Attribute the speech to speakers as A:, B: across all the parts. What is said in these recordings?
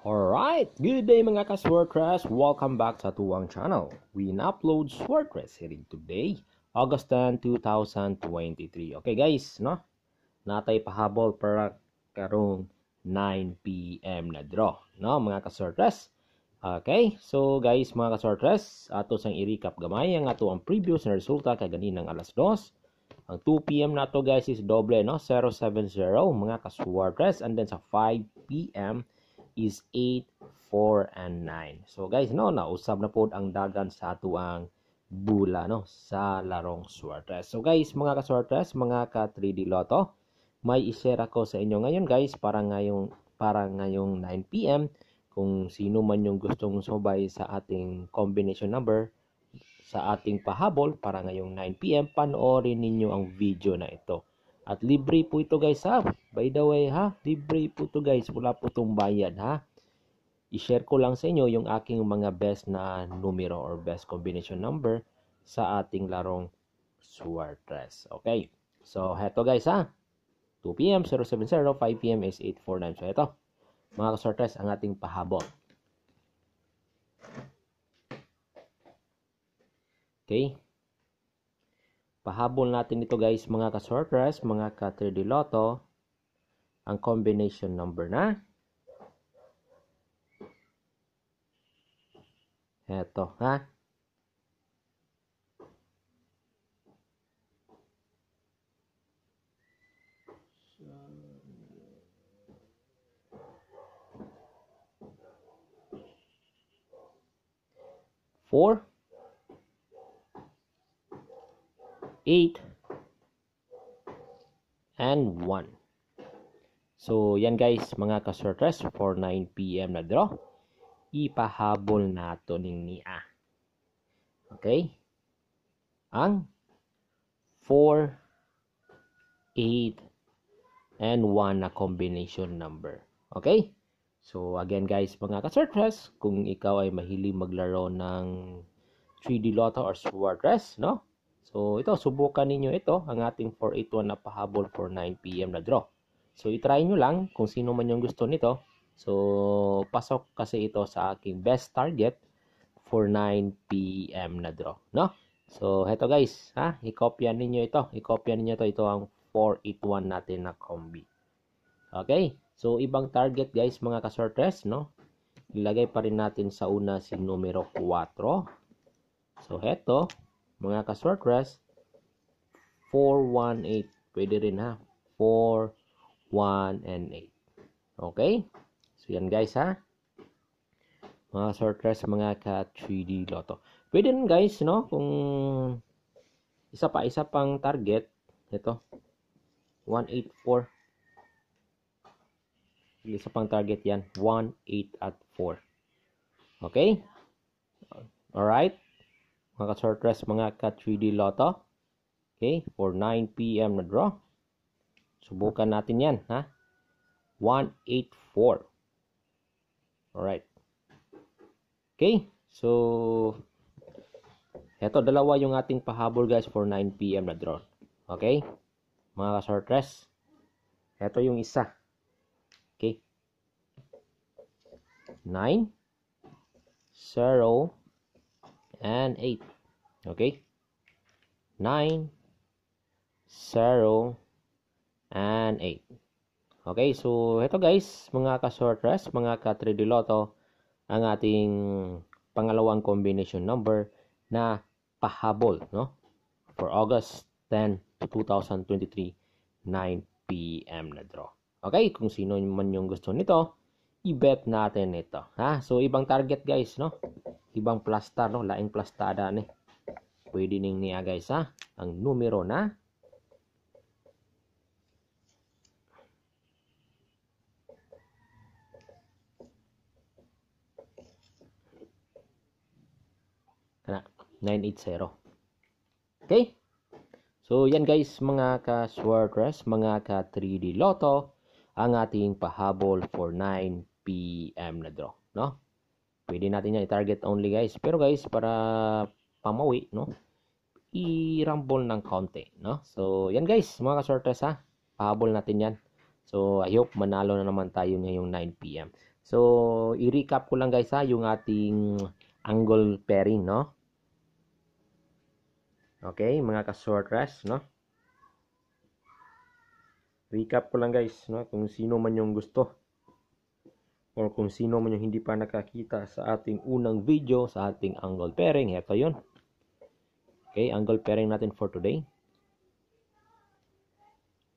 A: Alright, good day mga ka-Swordress. Welcome back sa tuwang channel. We upload Swordress series today, August 10, 2023. Okay guys, no? Natay pahabol para karong 9 p.m. na draw, no mga ka-Swordress. Okay, so guys mga ka-Swordress, ato sang i-recap gamay ang ato ang previous na resulta kay ganinang alas 2. Ang 2 p.m. na to guys is doble, no? 070 mga ka-Swordress, and then sa 5 p.m. is 8, 4, and 9. So guys, no, nausab na po ang dagan sa ato ang bula, no, sa larong Swordress. So guys, mga ka-Swordress, mga ka-3D Lotto, may i-share ako sa inyo ngayon guys para ngayong 9 p.m. kung sino man yung gustong sumabay sa ating combination number sa ating pahabol para ngayong 9 p.m. panoorin ninyo ang video na ito. At libre po ito guys ha. By the way ha, libre po ito guys. Wala po itong bayad ha. I-share ko lang sa inyo yung aking mga best na numero or best combination number sa ating larong Swordress. Okay. So heto guys ha. 2 p.m. 070, 5 p.m. is 849. So ito, mga ka-Swordress, ang ating pahabol. Okay. Pahabol natin ito guys mga ka-Swordress, mga ka-3D Lotto, ang combination number na eto ha. Four, 8, and 1. So, yan guys, mga ka-Swordress, for 9 p.m. na draw, ipahabol nato ning niya. Okay? Ang 4, 8, and 1 na combination number. Okay? So, again guys, mga ka-Swordress, kung ikaw ay mahilig maglaro ng 3D Lotto or Swordress, no? So, ito, subukan ninyo ito, ang ating 481 na pahabol for 9 p.m. na draw. So, itry nyo lang kung sino man yung gusto nito. So, pasok kasi ito sa aking best target for 9 p.m. na draw, no? So, heto guys, ha? I-copy ninyo ito. I-copy ninyo ito. Ito ang 481 natin na combi. Okay? So, ibang target guys, mga ka-Swordress, no? Ilagay pa rin natin sa una si numero 4. So, heto, mga ka-Swordress, 418. Pwede rin ha. 4, 1, and 8. Okay? So, yan guys ha. Mga Swordress, mga ka-3D Lotto. Pwede rin guys, no? Kung isa pang target. Ito. 184. Isa pang target yan. 1, 8, at 4. Okay? Alright? Mga ka-Swordress, mga ka-3D Lotto. Okay, for 9 p.m. na draw. Subukan natin yan, ha? 184. Alright. Okay, so eto, dalawa yung ating pahabol guys for 9 p.m. na draw. Okay, mga ka-Swordress, eto yung isa. Okay, 9, 0, and 8. Okay, 9, 0, and 8. Okay, so ito guys, mga ka-Swordress, mga ka-3D Lotto, ang ating pangalawang combination number na pahabol, no? For August 10, 2023, 9 p.m. na draw. Okay, kung sino man yung gusto nito, i-bet natin ito, ha? So ibang target guys, no? Ibang plastar, no? Laing plastada ni. Pwede ning niya guys, ha? Ang numero na kana 980. Okay? So yan guys, mga ka-Swordress, mga ka-3D Lotto, ang ating pahabol for 9 p.m. na draw, no? Pwede natin yan i-target only guys. Pero guys, para pamawi, no? I-rumble ng konti, no? So, yan guys, mga ka-Swordress ha. Pahabol natin yan. So, I hope manalo na naman tayo ngayong 9 p.m. So, i-recap ko lang guys ha, yung ating angle pairing, no? Okay, mga ka-shortcrest, no? Recap ko lang guys, no? Kung sino man yung gusto or kung sino man yung hindi pa nakakita sa ating unang video sa ating angle pairing, ito yun. Okay, angle pairing natin for today.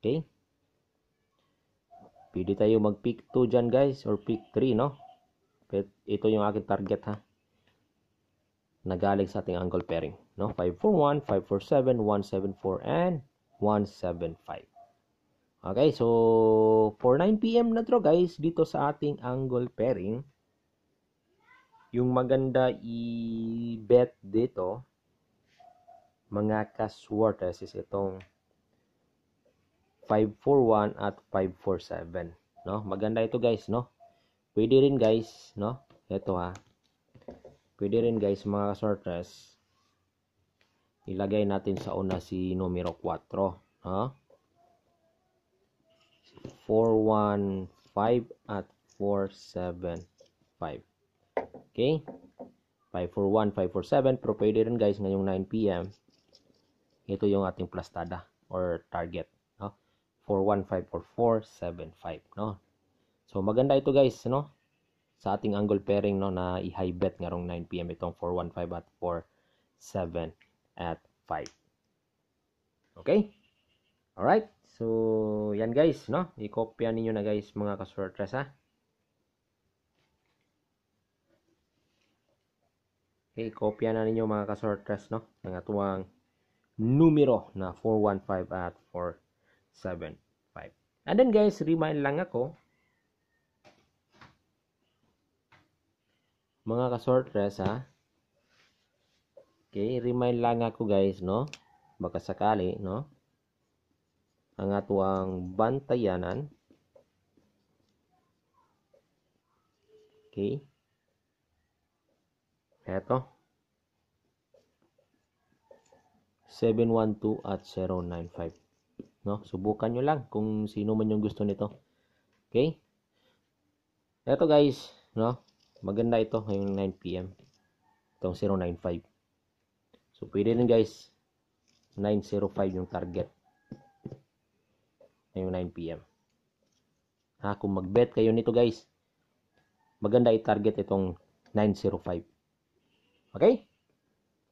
A: Okay. Pwede tayo mag-pick 2 dyan guys or pick 3, no? Ito yung aking target ha. Nagaling sa ating angle pairing, no? 541, 547, 174, and 175. Okay, so for 9 PM na to guys, dito sa ating angle pairing, yung maganda i-bet dito, mga ka-shortcrest, is itong 541 at 547, no? Maganda ito guys, no? Pwede rin guys, no? Ito ha. Pwede rin guys mga ka-shortcrest, ilagay natin sa una si numero 4, no? 415 at 475. Okay? 541, 547. Pero pwede rin guys ngayong 9 PM. Ito yung ating plastada or target, no? 415 or 475, no? So maganda ito guys, no? Sa ating angle pairing, no, na i-high bet ngayong 9 PM itong 415 at 47 at 5. Okay? Alright? So, yan guys, no? I-copy ninyo na guys mga ka-shortcrest ha. Okay, kopya na ninyo mga ka-shortcrest, no? Ang atuang numero na 415 at 475. And then guys, remind lang ako, mga ka-shortcrest ha. Okay, remind lang ako guys, no? Baka sakali, no? Ang atuang bantayanan. Okay. Eto. 712 at 095. No? Subukan nyo lang kung sino man yung gusto nito. Okay? Eto guys, no? Maganda ito ngayong 9 PM. Itong 095. So, pwede rin guys, 905 yung target ngayong 9 PM. Ha, kung mag-bet kayo nito guys, maganda i-target itong 905. Okay?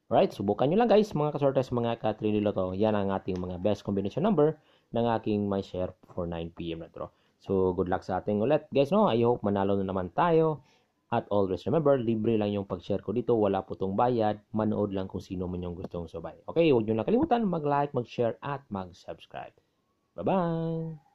A: Alright, subukan nyo lang guys, mga ka-shortcrest, mga ka-3 Yan ang ating mga best combination number ng aking may share for 9 PM na draw. So, good luck sa ating ulit guys, no? I hope manalo na naman tayo. At always remember, libre lang yung pag-share ko dito. Wala po itong bayad. Manood lang kung sino man yung gustong subay. Okay, huwag nyo nakalimutan mag-like, mag-share, at mag-subscribe. Bye-bye!